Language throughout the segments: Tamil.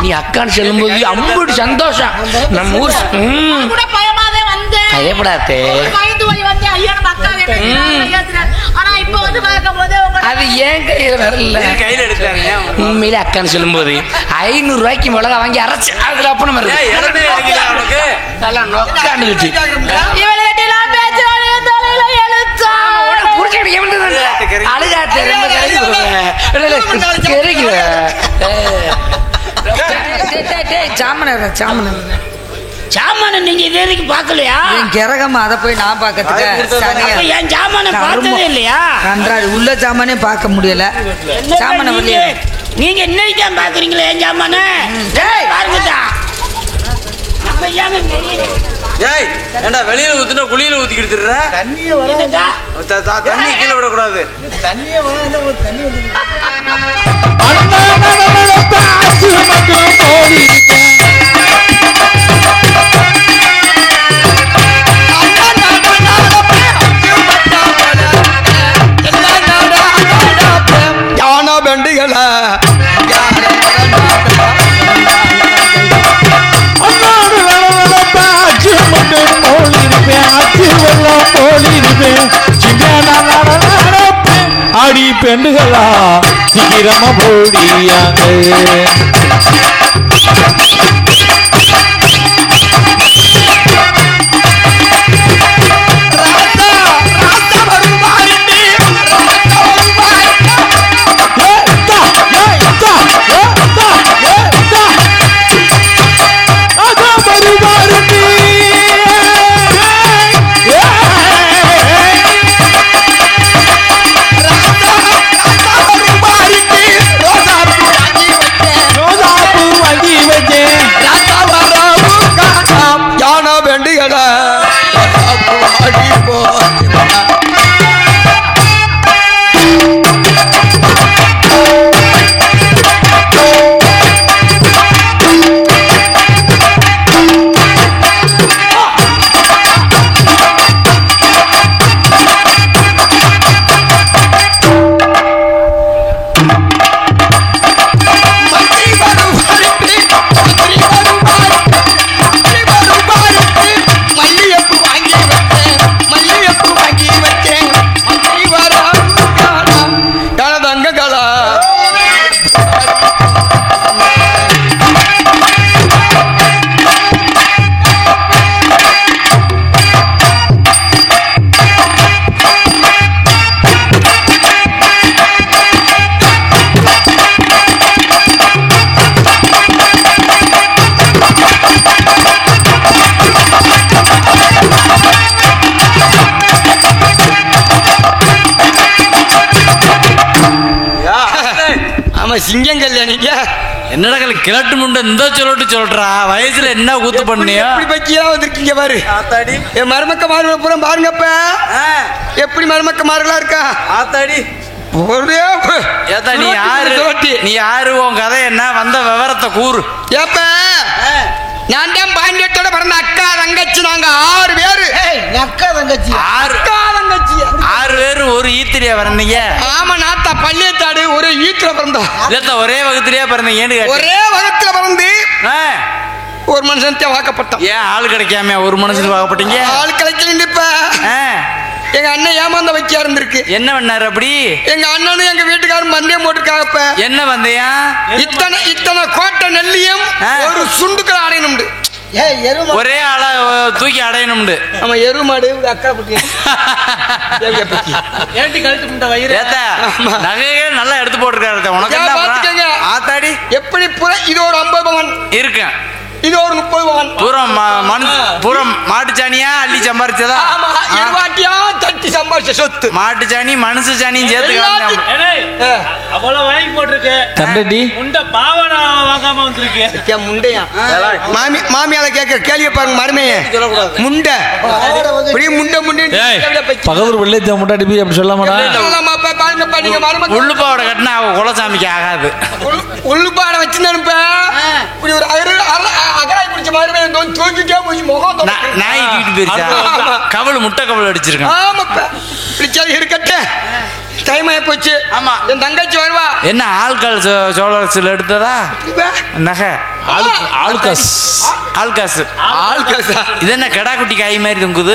நீ அக்கான்னு சொல்லும்போது அம்புட்டு சந்தோஷம். நம்ம ஊர் பயப்படாதே. அது ஏன் கையில வரல, உண்மையிலே அக்கான்னு சொல்லும் போது 500 ரூபாய்க்கு மிளகா வாங்கி அரைச்சு அதுல அப்பனும் நொக்காண்டுச்சு. அழுகாத்த சாமான நீங்க இது வரைக்கும் பாக்கலையா? கிரகமா அதை போய் நான் பாக்கிறதுக்கு என் சாமான பார்த்ததே இல்லையா? கன்றாடி உள்ள சாமானே பார்க்க முடியல. சாமான நீங்க இன்னைக்கு தான் பாக்குறீங்களா என் சாமான? பாருங்கடா, நம்ம ஏண்டா வெளியில ஊத்துனா குளியில ஊத்தி கிடுத்துற தண்ணி கீழே விடக்கூடாது. தண்ணியே பெண்டுகளா அடி பெண்டுகளா சீக்கிரமா போடியாங்க. சிங்கம் கல்யாணிக்க என்னடா கிழட்டு முண்டை இந்த சொல்லட்டு சொல்றா, வயசுல என்ன கூத்து பண்ணியா? எப்படி பக்கியா வந்திருக்கீங்க பாரு. ஆத்தாடி என் மருமக்க மாறுல பூரா பாருங்கப்ப, எப்படி மருமக்க மாறுகளா இருக்கா. ஆத்தாடி நீ யாரு, நீ யாரு, உன் கதை என்ன, வந்த விவரத்தை கூறு. ஏப்ப நான் தான் பாண்டியத்தோட பிறந்த அக்கா தங்கச்சி, நாங்க 6 பேரு. அக்கா தங்கச்சி 6 பேரு ஒரு ஈத்திரியா பிறந்தீங்க? ஆமா நாத்தா பள்ளியத்தாடு ஒரு ஈத்துல பிறந்தோம். ஒரே வகுத்திலேயே பிறந்தீங்க? ஒரே வகுத்துல பிறந்து ஒரு மனுஷன் வாக்கப்பட்டோம். ஏன் ஆள் கிடைக்காம ஒரு மனுஷனுக்கு வாக்கப்பட்டீங்க? ஆள் கிடைக்கல. இப்ப எங்க அண்ணன் ஏமாந்த வைக்கியா இருந்திருக்கு. என்ன பண்ணாரு அப்படி? எங்க அண்ணனும் எங்க வீட்டுக்காரும் பந்தயம் போட்டுருக்காங்க. என்ன பந்தயா? இத்தனை கோட்டை நெல்லியும் ஒரு சுண்டுக்கள் அடையணும். ஒரே ஆளா தூக்கி அடையணும். ஆமா எருமாடு அக்கா பட்டி நகைகள் நல்லா எடுத்து போட்டுருக்காரு உனக்கு. ஆத்தாடி எப்படி இது ஒரு 50 பவன் இருக்கு, இது ஒரு 30 பவன். பூரம் மாட்டுச்சாணியா அள்ளி சம்பாரிச்சதா? தட்டி சம்பாரிச்ச சொத்து. மாட்டுச்சாணி மனுஷ சாணியும் சேர்த்து அவ்வளவு வாங்கி போட்டிருக்கு. தண்டடி முண்டை பாவனை வாங்காம வந்திருக்கு. முண்டையா மாமியால கேட்க கேள்வி பாருங்க. மருமையே முண்டை முண்டை முண்டை பகதூர் வெள்ளைத்த முட்டாடி போய் அப்படி சொல்லாமடா. உள்ளுப்பாவோட கட்டினா குலசாமிக்கு ஆகாது. உள்ளுப்பாட வச்சிருந்தேன் இப்படி ஒரு அகராய் பிடிச்ச மாதிரி தூக்கிட்டே போய் முகம் நாய் தூக்கிட்டு போயிருச்சா? கவல் முட்டை கவல் அடிச்சிருக்கேன். ஆமாப்பா இருக்கட்ட டைம் ஆகி போச்சு. ஆமா. என் தங்கச்சி வருவா. என்ன ஆள்கால் சோழர்ஸில் எடுத்ததா நகை ஆள்காசு இது என்ன கடா குட்டி காய் மாதிரி தொங்குது?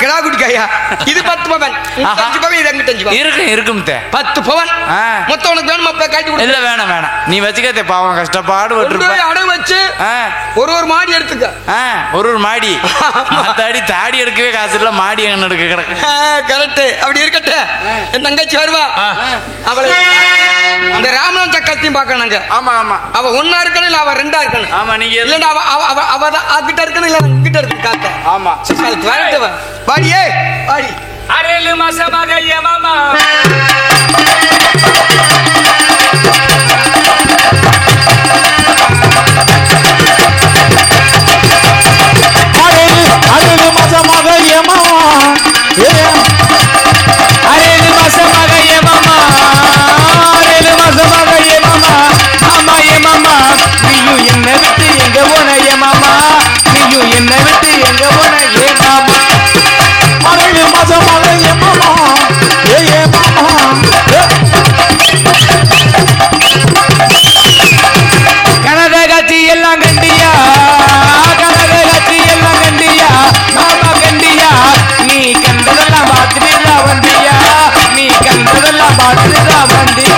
கிடா குட்டி காயா? இது 10 பவன். 35 பவன், இது 85 பவன். இருக்கும் 10 பவன். மொத்தம் உனக்கு வேணுமா? காட்டி கொடு. இல்ல வேணாம் நீ வச்சுக்கதே, பாவம் கஷ்டப்பாடு அடகு வச்சு ஒரு மாடி எடுத்துக்க. ஒரு மாடி தாடி எடுக்கவே காசு இல்ல, மாடி எங்க எடுக்க கிடக்கு. கரெக்ட். அப்படி இருக்கட்டும். என் தங்கச்சி வருவா. அவளை அந்த ராமநாதன் சக்கரத்தையும் பார்க்கணுங்க. ஆமா ஆமா. அவ ஒன்னா இருக்கணும் இல்ல அவ ரெண்டா இருக்கணும். ஆமா. நீங்க இல்ல அவ கிட்ட இருக்கணும் இல்ல கிட்ட இருக்கு காக்க. ஆமா. வரட்டு வாடியே வாடி. அரேலு மாசமாக ஏ மாமா அரேலு மாசமாக ஏ மாமா அரேலு மாசமாக ஏ மாமா அரேலு மாசமாக ஏ மாமா ஆமா ஏ மாமா நீயும் என்ன விட்டு எங்க போன ஏ மாமா நீயும் என்ன விட்டு எங்க போன ஏ மாமா அரேலு மாசமாக ஏ மாமா ஏ மாமா கனத காட்சி எல்லாம் கண்டியா கனத காட்சி எல்லாம் கண்டியா மாமா கண்டியா நீ கண்டதெல்லாம் பார்த்துட்டு வந்தியா நீ கண்டதெல்லாம் பார்த்துட்டு வந்தி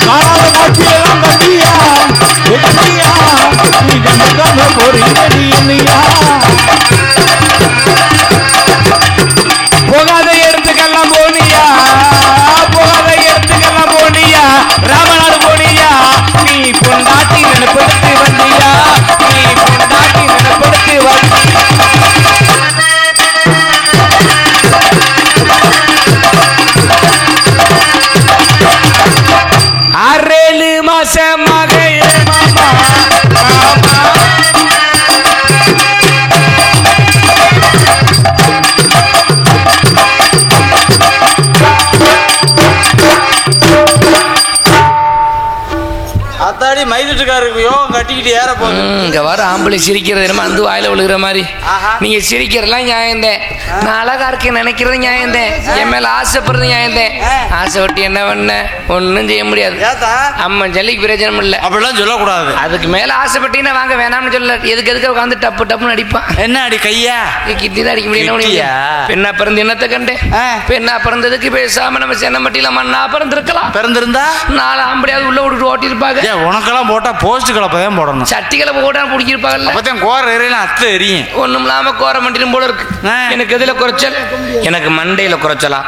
கனத காட்சி எல்லாம் கண்டியா கண்டியா நீ கண்டதெல்லாம் போறீங்க போகாத இடத்துக்கெல்லாம் போனியா போகாத இடத்துக்கெல்லாம் போனியா ராமநாடு போனியா நீ பொண்டாட்டி நினைப்படுத்தி வந்தியா நீ பொண்டாட்டி நினைப்படுத்தி அரேலு மாசமாக அத்தாடி மைதுட்டுக்காரருக்கு யோகம் கட்டிக்கிட்டு ஏற போகுது. இங்க வர ஆம்பளை சிரிக்கிறது என்னமா அந்த வாயில விழுகிற மாதிரி. நீங்க சிரிக்கிறதெல்லாம் நியாயந்தேன். நான் அழகா இருக்கேன்னு நினைக்கிறது நியாயந்தேன். என் மேல ஆசைப்படுறது நியாயந்தேன். ஆசை விட்டு என்ன பண்ண ஒன்னும் செய்ய முடியாது. அம்மன் ஜல்லிக்கு பிரயோஜனம் இல்ல. அப்படிலாம் சொல்லக்கூடாது. அதுக்கு மேல ஆசைப்பட்டீங்கன்னா வாங்க வேணாம்னு சொல்ல. எதுக்கு உட்காந்து டப்பு டப்புன்னு அடிப்பான். என்ன அடி கையா கிட்டி தான் அடிக்க முடியும். பெண்ணா பிறந்து என்னத்தை கண்டேன். பெண்ணா பிறந்ததுக்கு பேசாம நம்ம சென்னம்பட்டியில மண்ணா பிறந்திருக்கலாம். பிறந்திருந்தா 4 ஆம்படியாவது உள்ள விட்டு ஓட்டி இருப்பாங்க. உனக்கெல்லாம் போட்டா போஸ்ட் கலப்பதான் போடணும். சட்டி கலப்ப போட்டா பிடிக்கிருப்பாங்கல்ல. அப்பதான் கோர எரியலாம் அத்தை எரியும். ஒண்ணும் இல்லாம கோர மண்டிலும் போல இருக்கு. எனக்கு எதுல குறைச்சல்? எனக்கு மண்டையில குறைச்சலாம்,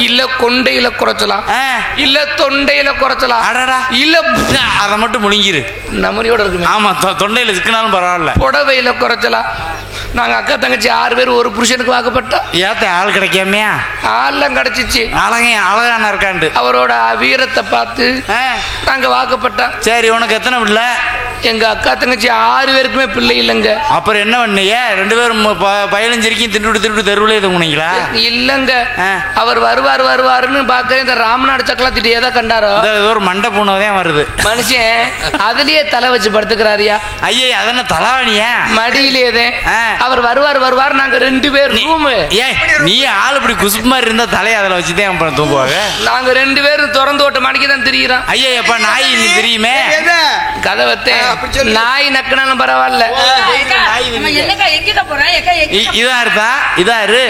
இல்ல கொண்டையில குறைச்சலாம், இல்ல தொண்டையில குறைச்சலாம், இல்ல அதை மட்டும் முழுங்கிரு நமரியோட இருக்கு. ஆமா தொண்டையில சிக்கினாலும் பரவாயில்ல. புடவையில குறைச்சலாம். நாங்க அக்கா தங்கச்சி 6 பேர் ஒரு புருஷனுக்கு வாக்கப்பட்டோம். ஏத்த ஆள் கிடைக்காமையா? ஆள்லாம் கிடைச்சிச்சு. அழகான இருக்காண்டு அவரோட வீரத்தை பார்த்து நாங்க வாக்கப்பட்டோம். சரி உனக்கு எத்தனை பிள்ளை? எங்க அக்கா தங்கச்சி 6 பேருக்குமே பிள்ளை இல்லைங்க. அப்புறம் என்ன பண்ணீங்க? 2 பேரும் 15 வரைக்கும் திண்டு தெருவுல இது பண்ணீங்களா? இல்லங்க, அவர் வருவாருன்னு பாக்குறேன். இந்த ராமநாடு சக்கலத்திட்டு ஏதோ கண்டாரோ ஒரு மண்டை பூனதான் வருது மனுஷன். அதுலயே தலை வச்சு படுத்துக்கிறாரியா? ஐயே அதென்ன தலாவணியா? மடியிலேயே அவர் வருவார். நாங்க 2 பேர் ரூம். நீ ஆள் இப்படி குசுப்பு மாதிரி இருந்தா தலையை அதில் வச்சுதான் தூங்குவாங்க. நாங்க 2 பேரும் திறந்து ஓட்ட மாடிக்கு தான் தெரியுறோம். ஐயா எப்ப நாய் நீ தெரியுமே கதவத்தே நாய் நக்குனாலும் பரவாயில்ல. இதாரு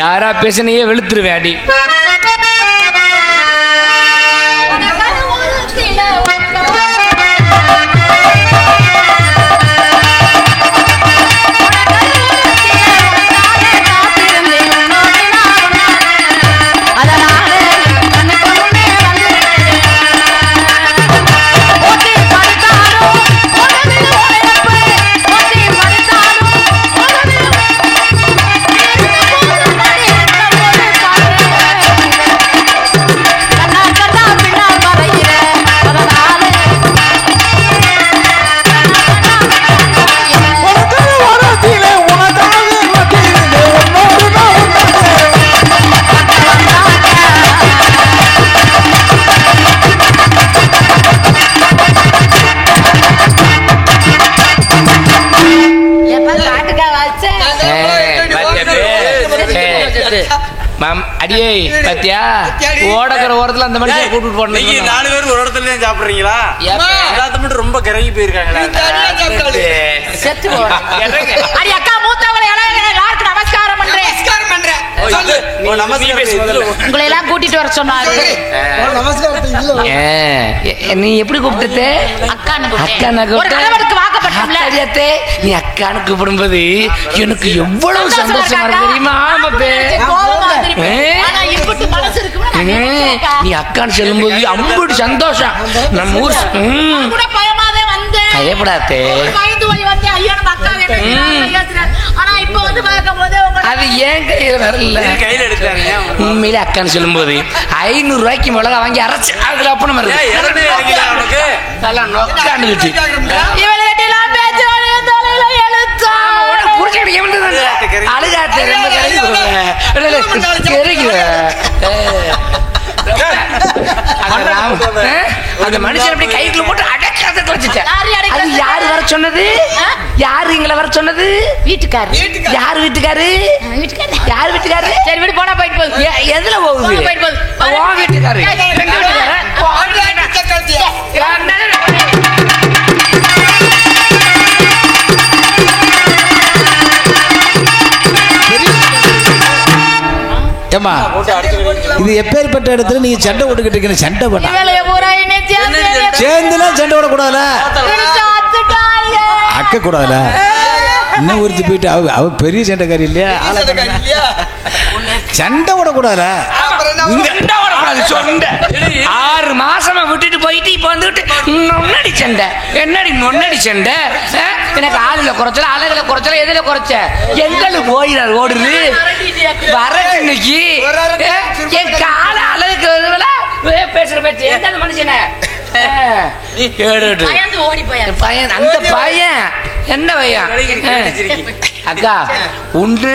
யாரா பேசுனையே வெளுத்துருவேன் அடி. அடியே பாத்தியா ஓடக்கிற ஓரத்துல அந்த மனுஷன் கூப்பிட்டு போனீங்க. 4 பேர் ஒரு இடத்துல தான் சாப்பிடுறீங்களா? ஏப்பா? எல்லாத்தையும் மட்டும் ரொம்ப கிறங்கி போயிருக்காங்களா? செத்து போறேன். அடி அக்கா மூத்தவங்களை எல்லாருக்கும் நமஸ்காரம் பண்றேன். உங்களை எல்லாம் கூட்டிட்டு வர சொன்னாரு. நீ எப்படி கூப்பிட்டு? அக்கான்னு வாக்கப்பட்டோம்ல. நீ அக்கான்னு கூப்பிடும்போது எனக்கு எவ்வளவு சந்தோஷமா இருக்கு தெரியுமா? நீ அக்கான்னு சொல்லும்போது அம்புட்டு சந்தோஷம். நம்ம ஊர் பயமாவே வந்தேன். பயப்படாதே. அது ஏன் கையில வரல? கையில எடுத்தாங்க. உண்மையிலே அக்கான்னு சொல்லும்போது 500 ரூபாய்க்கு மிளகா வாங்கி அரைச்சு அதுல அப்பனும் அந்த மனுஷன் அப்படி கைக்குள்ள போட்டு அடக்காத வச்சுட்டேன். அது யாரு வர சொன்னது? யாரு எங்களை வர சொன்னது? வீட்டுக்காரு. யாரு வீட்டுக்காரு? யாரு வீட்டுக்காரு? சரி விடு போனா போயிட்டு போகுது. எதுல போகுது? போயிட்டு போகுது. உன் வீட்டுக்காரு. ஏமா இது எப்பேற்பட்ட இடத்துல நீங்க சண்டை போட்டுக்கிட்டு இருக்கீங்க? சண்டை பண்ண சேர்ந்துலாம் சண்டை போடக்கூடாதுல, அக்க கூடாதுல. இன்னும் ஒருத்தி போயிட்டு அவ பெரிய சண்டைக்காரி இல்லையா? சண்டை போடக்கூடாதுல. 6 மாசமா விட்டுட்டு போயிட்டு இப்ப வந்துட்டு நொன்னடி சண்டை. என்னடி நொன்னடி சண்டை? எனக்கு ஆளுல குறைச்சல, அழகுல குறைச்சல, எதுல குறைச்ச? எங்களுக்கு போயிடாது ஓடுது வர இன்னைக்கு என் கால அழகுக்கு பேசுற பேச்சு எந்த மனுஷன பையன். அந்த பையன் என்ன பையன்? அக்கா உண்டு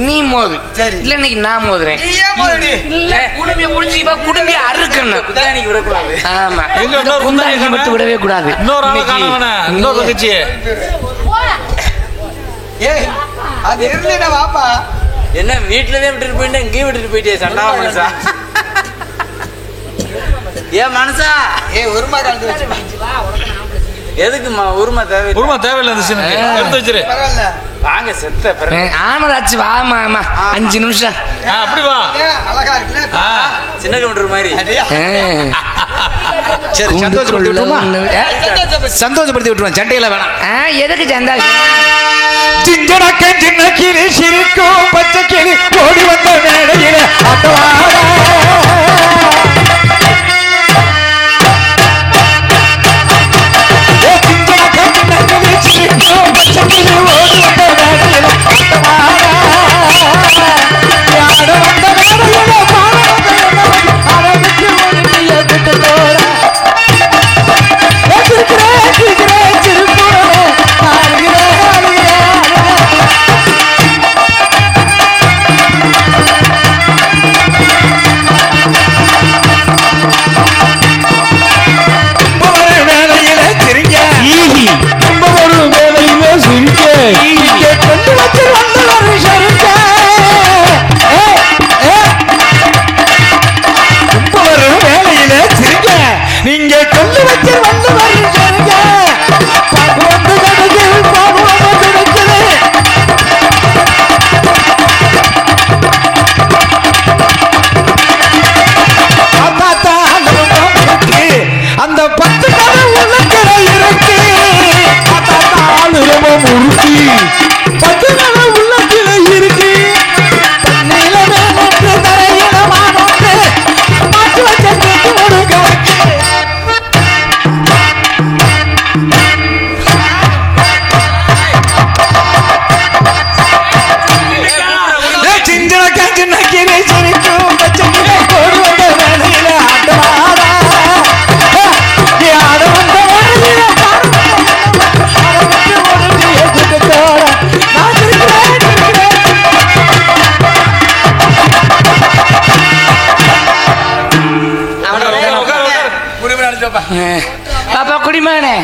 நீ மோது இல்ல, இன்னைக்கு நான் மோதுறேன். இல்ல குடும்பிய முடிஞ்சு இப்ப குடும்பிய அறுக்கணும். ஆமா, குந்தாணிக்கு மட்டும் விடவே கூடாது. என்ன வீட்டுலதான் விட்டுட்டு போயிட்டேன், இங்கேயும் விட்டுட்டு போயிட்டே சண்டா மனுஷா. ஏன் மனுஷா உரிமை கலந்து வச்சு எதுக்குமா? உரிமை தேவையில்லை. எடுத்து வச்சிரு. வாங்க செத்த ஆனதாச்சு வாமா. 5 நிமிஷம் அப்படி வா. சின்ன கவுண்டர் மாதிரி. சரி சந்தோஷப்படுத்தி விட்டுருவோம். சண்டையில வேணாம். எதுக்கு சந்தோஷம்? சின்ன கிளி சிரிக்கும் பச்சை கிளி ஓடி வந்த மேடையில பாப்பா குடிமகனே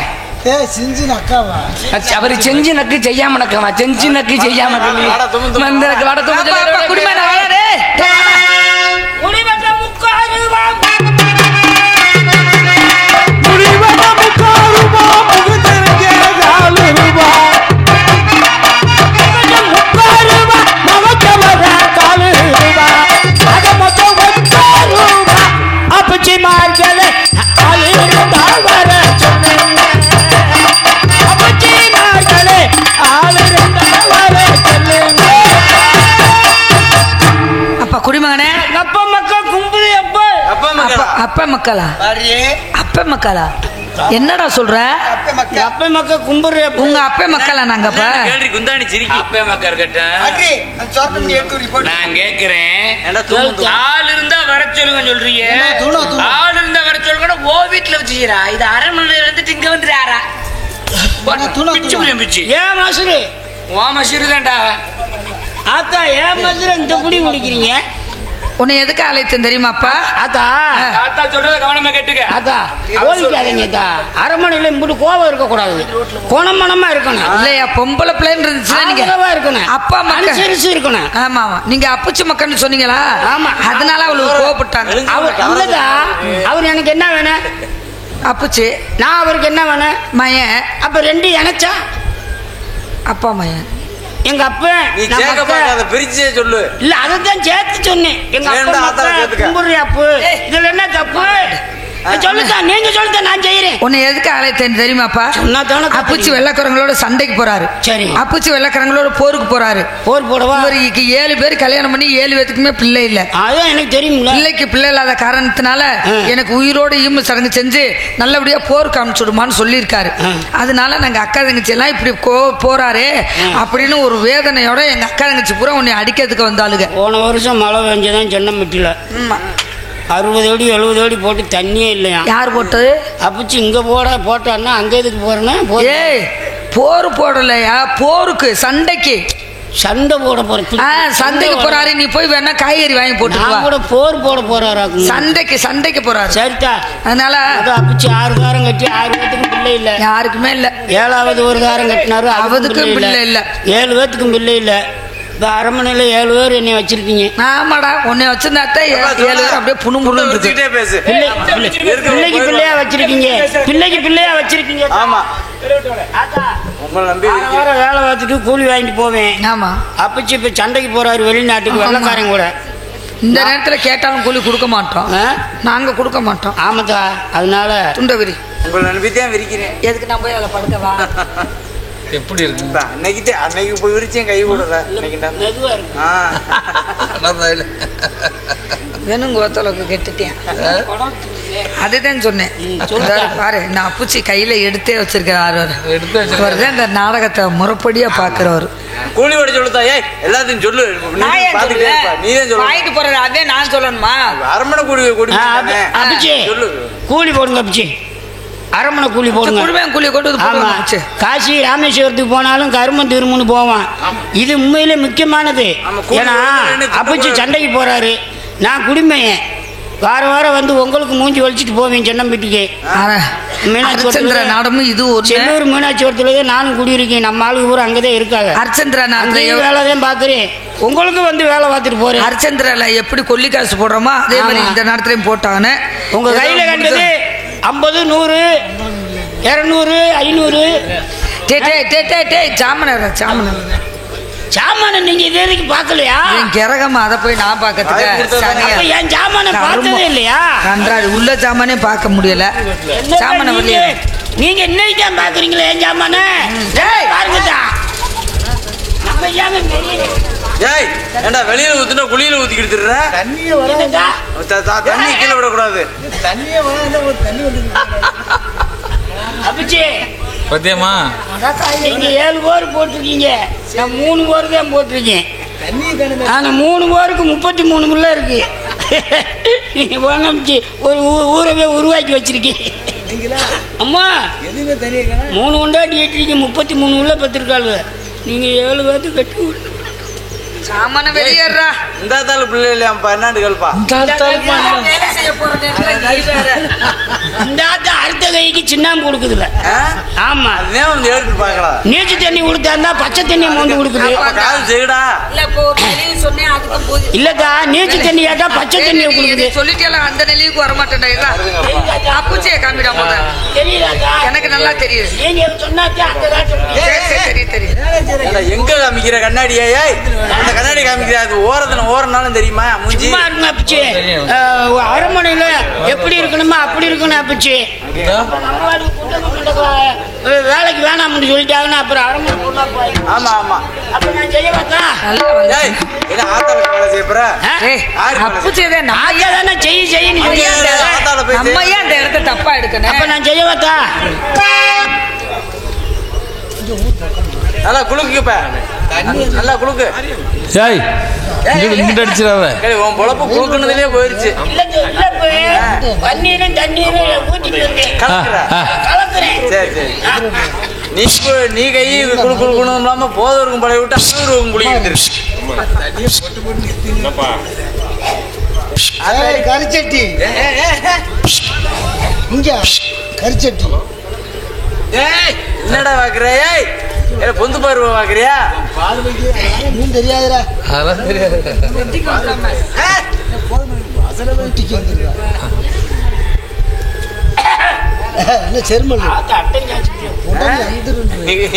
அவரு செஞ்சு நக்கு செய்யாம நக்கமா செஞ்சு நக்கு செய்யாம குடிமகனே குடிமகனே அப்பா மக்கள் கும்புது அப்பா அப்ப மக்களா அப்ப மக்களா என்னடா சொல்ற அப்பா மக்கள் கும்புற உங்க அப்ப மக்களா நாங்கப்ப கேள்வி குந்தாணி சிரிக்கி அப்பே மக்கள் கேட்டேன் நான் கேக்குறேன் ஆள் இருந்தா வர சொல்லுங்க சொல்றீங்க ஆள் இருந்தா வர சொல்லுங்க ஓ வீட்டுல வச்சுக்கிறா இது அரண்மனையில இருந்துட்டு இங்க வந்துடுறாரா பிச்சு ஏன் மசுரு ஓ மசூரி தான்டா ஆத்தா ஏன் மசுரு இந்த குடி குடிக்கிறீங்க உன்னை எதுக்கு அழைத்தேன் தெரியுமாப்பா ஆத்தா தாத்தா சொல்றத கவனமா கேட்டுக்க ஆத்தா கோவிக்காதீங்க அரண்மனையில இம்புட்டு கோவம் இருக்கக்கூடாது குணமனமா இருக்கணும் இல்லையா பொம்பளை பிள்ளைன்னு இருந்துச்சுன்னா நீங்க ஆதரவா இருக்கணும் அப்பா மக்கள் அனுசரிச்சு இருக்கணும் ஆமா ஆமா நீங்க அப்புச்சு மக்கள்னு சொன்னீங்களா ஆமா. அதனால அவளுக்கு கோவப்பட்டாங்க அவர் இல்லதா அவர் எனக்கு என்ன வேணும் அப்புச்சு நான் அவருக்கு என்ன வேணும் மயன் அப்ப ரெண்டு இணைச்சா அப்பா மயன் எங்க அப்பா நீ நம்ம கேட்க அக்கா. பார்க்காத பிரிச்சே சொல்லு இல்ல அதான் சேர்த்து சொன்னேன் எங்க அப்பா வேண்டாம், மக்கள் அதான் சேர்த்துக்க. கும்புற அப்பு இதுல என்ன தப்பு சொல்லுதா நீங்க சொல்லுதா நான் செய்யறேன் உன்னை எதுக்கு அழைத்தேன் தெரியுமாப்பா சொன்னா தானே அப்புச்சு வெள்ளக்காரங்களோட சண்டைக்கு போறாரு சரி. அப்புச்சு வெள்ளக்காரங்களோட போருக்கு போறாரு போர் போடவா இவருக்கு 7 பேர் கல்யாணம் பண்ணி 7 பேத்துக்குமே பிள்ளை இல்ல அதான் எனக்கு தெரியும்ல பிள்ளைக்கு பிள்ளை இல்லாத காரணத்தினால எனக்கு உயிரோட ஈம சடங்கு செஞ்சு நல்லபடியா போருக்கு அனுப்பிச்சுடுமான்னு சொல்லியிருக்காரு அதனால நாங்க அக்கா தங்கச்சி எல்லாம் இப்படி போறாரு அப்படின்னு ஒரு வேதனையோட எங்க அக்கா தங்கச்சி பூரா உன்னை அடிக்கிறதுக்கு வந்தாளுங்க போன வருஷம் மழை பெஞ்சதான் சென்னம்பட்டியில 60 அடி 70 அடி போட்டு தண்ணியே இல்லையா யார் போட்டு அப்பிச்சு இங்க போட்டான்னா அங்க எதுக்கு போறேன்னா ஏய் போர் போடலையா போருக்கு சண்டைக்கு சண்டை போட போறேன் சண்டைக்கு போறாரு நீ போய் வேணா காய்கறி வாங்கி போட்டு வா. கூட போர் போட போறாரு சண்டைக்கு போறாரு சரிதா அதனால அப்பிச்சு 6 தாரம் கட்டி 6 பேத்துக்கும் பிள்ளை இல்ல யாருக்குமே இல்ல 7வது ஒரு தாரம் கட்டினாரு அவதுக்கும் பிள்ளை இல்ல 7 பேத்துக்கும் பிள்ளை இல்ல இப்ப அரண்மனையில 7 பேர் என்னை வச்சிருக்கீங்க ஆமாடா உன்னை வச்சிருந்தாத்த 7 பேர் அப்படியே புணுமுணு இருக்கு பேசு பிள்ளைக்கு பிள்ளையா வச்சிருக்கீங்க பிள்ளைக்கு பிள்ளையா வச்சிருக்கீங்க ஆமா ஆத்தா, உங்களை நம்பி வாரம் வேலை பார்த்துட்டு கூலி வாங்கிட்டு போவேன் ஆமா அப்பச்சு இப்ப சண்டைக்கு போறாரு வெளிநாட்டுக்கு வெள்ளக்காரன் கூட இந்த நேரத்துல கேட்டாலும் கூலி கொடுக்க மாட்டோம் நாங்க கொடுக்க மாட்டோம் ஆமாத்தா அதனால துண்டகிரி உங்களை நம்பி தான் விரிக்கிறேன் எதுக்கு நான் போய் அதில் படுக்கவா எப்படி இருக்கு அன்னைக்கு போய் விரிச்சேன் கை விடுற மெதுவா இருக்கு வேணும் கோத்தளவுக்கு கெட்டுட்டேன் அதுதான் சொன்னேன் பாரு நான் அப்புச்சி கையில எடுத்தே வச்சிருக்காரு இந்த நாடகத்தை முறைப்படியா பாக்குறவரு கூலி வட சொல்லுதா ஏய் எல்லாத்தையும் சொல்லு நீதான் சொல்லு வாங்கிட்டு போறது அதே நான் சொல்லணுமா அரமணை கூலி அப்பிச்சு சொல்லு கூலி போடுங்க அப்பிச்சு அரமணை கூலி போடுங்க குடும்பம் கூலி கொண்டு வந்து ஆமா போடுவாங்க. காசி ராமேஸ்வரத்துக்கு போனாலும் கருமம் திரும்புன்னு போவான் இது உண்மையிலே முக்கியமானது ஏன்னா அப்பிச்சு சண்டைக்கு போறாரு நான் குடிமையன் வாரம் வந்து உங்களுக்கு மூஞ்சி வலிச்சிட்டு போவேன் சென்னம்பட்டிக்கு அர்ச்சந்திர நாடமும் இது ஒரு செல்லூர் மீனாட்சிபுரத்துலயே நானும் குடியிருக்கேன் நம்ம ஆளுக்கு பூரா அங்கதான் இருக்காங்க அர்ச்சந்திர அங்கேயும் வேலை தான் பாக்குறேன் உங்களுக்கு வந்து வேலை பார்த்துட்டு போறேன் அர்ச்சந்திரல எப்படி கொல்லி காசு போடுறோமோ அதே மாதிரி இந்த நேரத்துலயும் போட்டாங்கன்னு உங்க கையில கண்டது 50 100 200 500 சாமான நீங்க இது வரைக்கும் பாக்கலையா கிரகமா அதை போய் நான் பாக்கிறதுக்கு என் சாமான பார்த்ததே இல்லையா கன்றாடி உள்ள சாமானே பார்க்க முடியல சாமான நீங்க இன்னைக்கு தான் பாக்குறீங்களா என் சாமான பாருங்கடா நம்ம ஏய் ஏண்டா வெளியில ஊத்துனா குளியில ஊத்தி கிடுத்துற தண்ணி கீழே விடக்கூடாது அப்பிச்சு பத்தியமா நீங்க 7 போர் போட்டிருக்கீங்க நான் 3 போர் தான் போட்டிருக்கேன் ஆனா 3 போருக்கு 33 முள்ள இருக்கு நீங்க போனச்சு ஒரு ஊரவே உருவாக்கி வச்சிருக்கீங்க அம்மா 3 உண்டாட்டி ஏற்றிருக்கீங்க 33 உள்ள பத்திருக்காள் நீங்க 7 பேர்த்து கட்டி சாமான வெளியேறா இந்த தாள் பிள்ளை இல்லையா பன்னாண்டு கல்பா இந்த அடுத்த கைக்கு சின்னாம்பு கொடுக்குதுல ஆமா எடுத்து பாக்கலாம் நீச்சு தண்ணி கொடுத்தா பச்சை தண்ணி மோந்து கொடுக்குது செய்யடா இல்லக்கா நீச்சு தண்ணி கேட்டா பச்சை தண்ணி கொடுக்குது சொல்லிட்டேன் அந்த நிலையுக்கு வரமாட்டேன்டா அப்புச்சே காமிடா எனக்கு நல்லா தெரியுது நீங்க சொன்னாச்சா தெரியும் எங்க காமிக்கிற கண்ணாடியா அந்த கண்ணாடி காமிக்கிற அது ஓரனாலும் தெரியுமா மூஞ்சி அப்பிச்சு அரண்மனையில எப்படி இருக்கணுமா அப்படி இருக்கணும் அப்பிச்சு வேலைக்கு வேணாம்னு சொல்லிட்டாங்கன்னா அப்புறம் அரண்மனை ஆமா ஆமா அப்ப நான் செய்ய பார்த்தா ஆத்தாளுக்கு வேலை செய்ய பயப்படுற? அப்புச்சதே ஆஜா தானே செய்யு நம்ம ஏன் அந்த இடத்த தப்பா எடுக்கணும்? அப்ப நான் செய்யவத்தா நல்லா குளுக்குப்ப, நல்லா குளுக்கு. ஏய் இங்கிட்ட அடிச்சிடாத. உன் பொழப்பு குளுக்குனதுலயே போயிருச்சு. தண்ணீரும் ஊத்திட்டு இருக்கேன். சரி சரி. நீ கை குளு குளுக்கணும் இல்லாம போதவருக்கும் பழைய விட்டு அசூருக்கும் குளிக்கிட்டு கரிச்சட்டி இங்க கரிச்சட்டி. என்னடா பாக்குற? பொந்து பார்வை பாக்குறியா? தெரியாதுடா செருமல்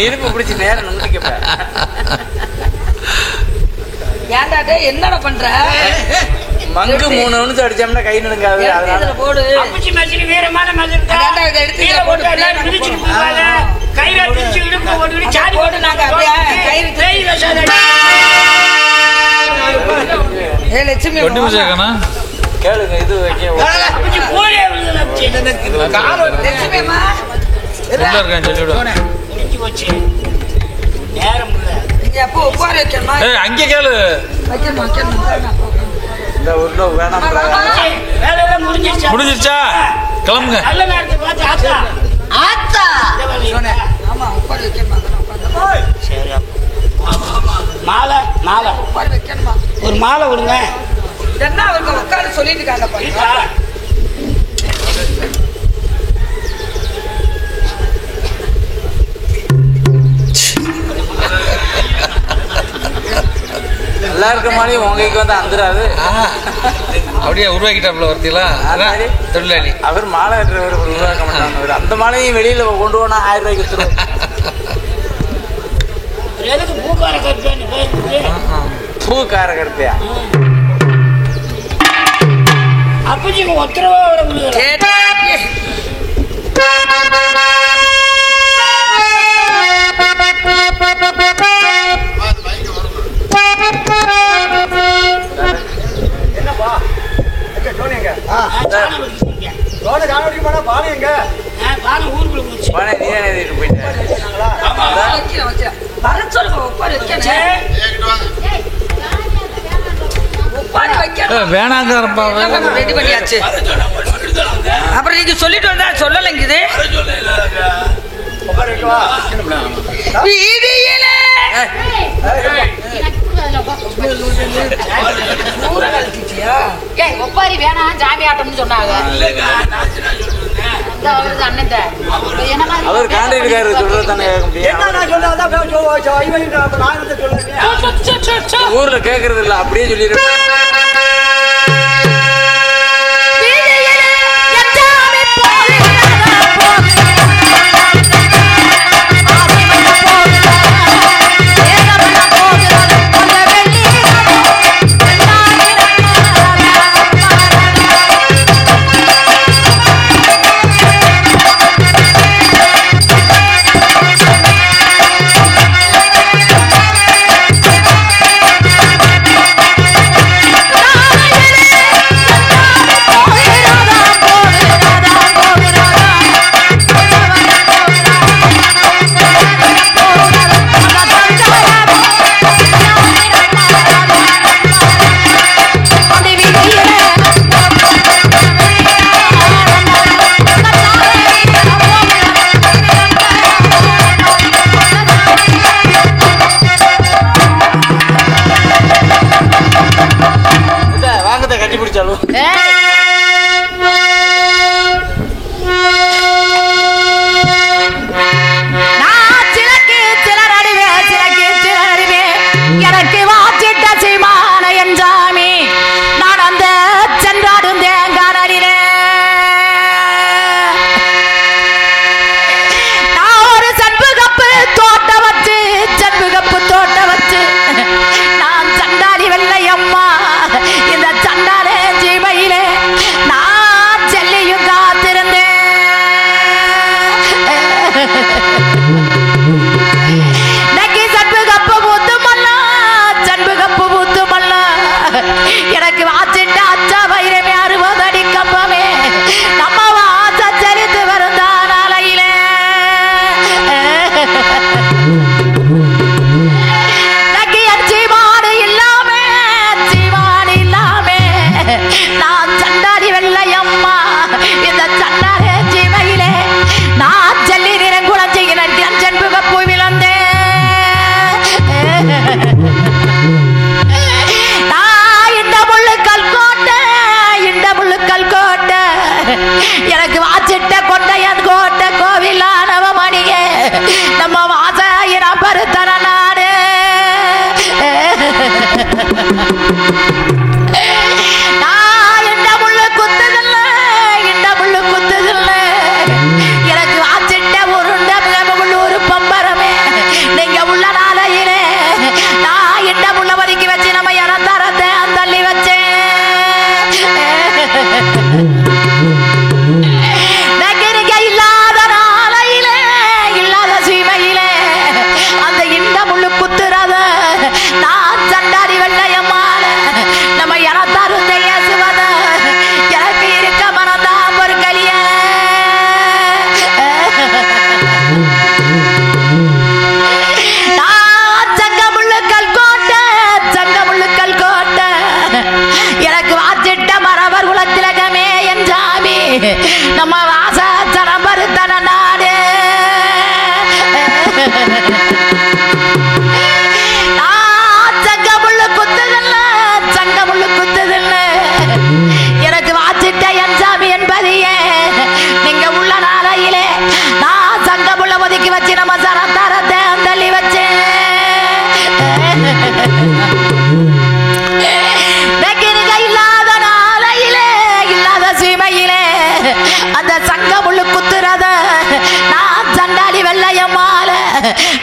இருப்பு பிடிச்சி நேரம் நம்பிக்கப்ப. ஏன்டா என்னடா பண்ற? மங்கு 3 நிமிஷம் அடிச்சோம்னா கை நடுங்காது. போடு வீரமான லட்சுமி கேளுங்க இது அங்கே கேளு. இந்த ஊர்ல வேணாம். முடிஞ்சிருச்சா? கிளம்புங்க. மாலை மாலை ஒரு மாலை கொடுங்க. என்ன அவங்க உட்காந்து சொல்லிட்டு இருக்காங்க. நல்லா இருக்க மாதிரி உங்களுக்கு வந்து அந்துராது. அப்படியே உருவாக்கிட்டாப்ல ஒருத்தீங்களா? தொழிலாளி அவர் மாலை உருவாக்க மாட்டாங்க. அந்த மாலையும் வெளியில கொண்டு போனா 1000 ரூபாய்க்கு வித்துருவோம். பூக்கார கருத்தையா? அப்படி ஒத்தரவா வேணாங்கிறப்பா ரெடி பண்ணியாச்சு. அப்புறம் நீங்க சொல்லிட்டு வந்தா சொல்லலைங்க. இது ஒப்பாரி வேணாம் ஜாமி ஆட்டம்னு சொன்னாங்க. அவர் காண்டிருக்காரு சொல்றதானே ஊர்ல கேக்குறது இல்ல, அப்படியே சொல்லிடுறேன்.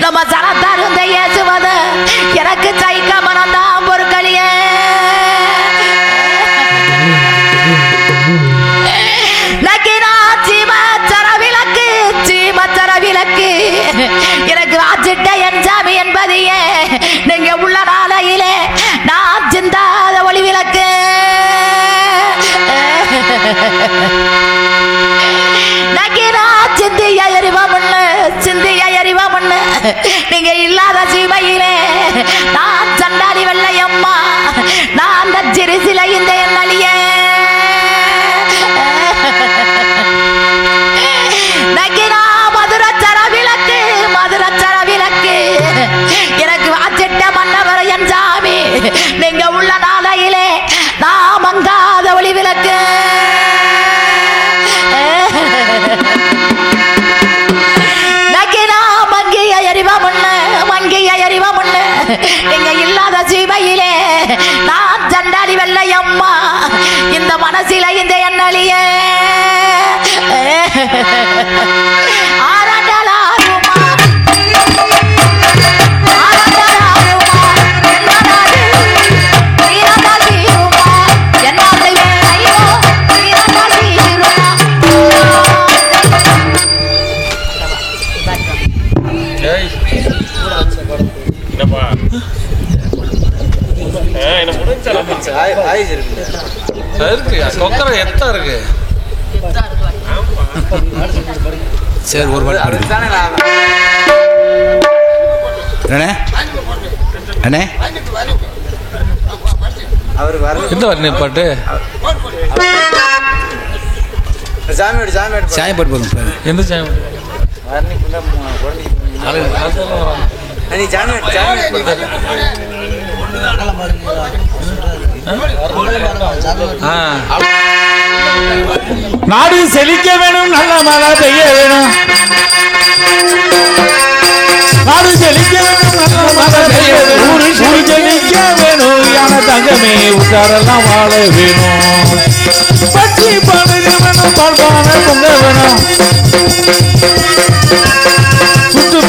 நம்ம சரத்தாருந்த ஏசுவத எனக்கு சைக்க மனந்தான் பொருட்களியே விளக்கு எனக்கு ஆச்சிட்ட என் சாமி என்பதையே நீங்க உள்ள நாளையிலே நான் சிந்தாத ஒளி விளக்கு சிந்திய எறிவமுன்னு நீங்க இல்லாத சீமையிலே நான் சண்டாடி வெள்ளையம்மா நான் அந்த சிறுசில இந்த எண்ணலியே மதுரச்சர விளக்கு எனக்கு வாச்சிட்ட மன்னவர என் சாமி நீங்க உள்ள நாளையிலே நான் மங்காத ஒளி விளக்கு நீங்க இல்லாத சீமையிலே நான் சண்டாடி வெள்ளையம்மா இந்த மனசில இந்த எண்ணலியே சரி ஒரு பாட்டு அண்ணே அவர் எந்த வரணும் பாட்டு சாமி பாட்டு போதும் எந்த சாமி நாடு செழிக்க வேணும், நல்ல மழை பெய்ய வேணும். நாடு செழிக்க வேணும், நல்ல மழை பெய்ய வேணும். ஊரு செழிக்க வேணும், யான தங்கமே உத்தாரெல்லாம் வாழ வேணும். பச்சி பழுக வேணும், பால்பான பொங்க வேணும். சுட்டு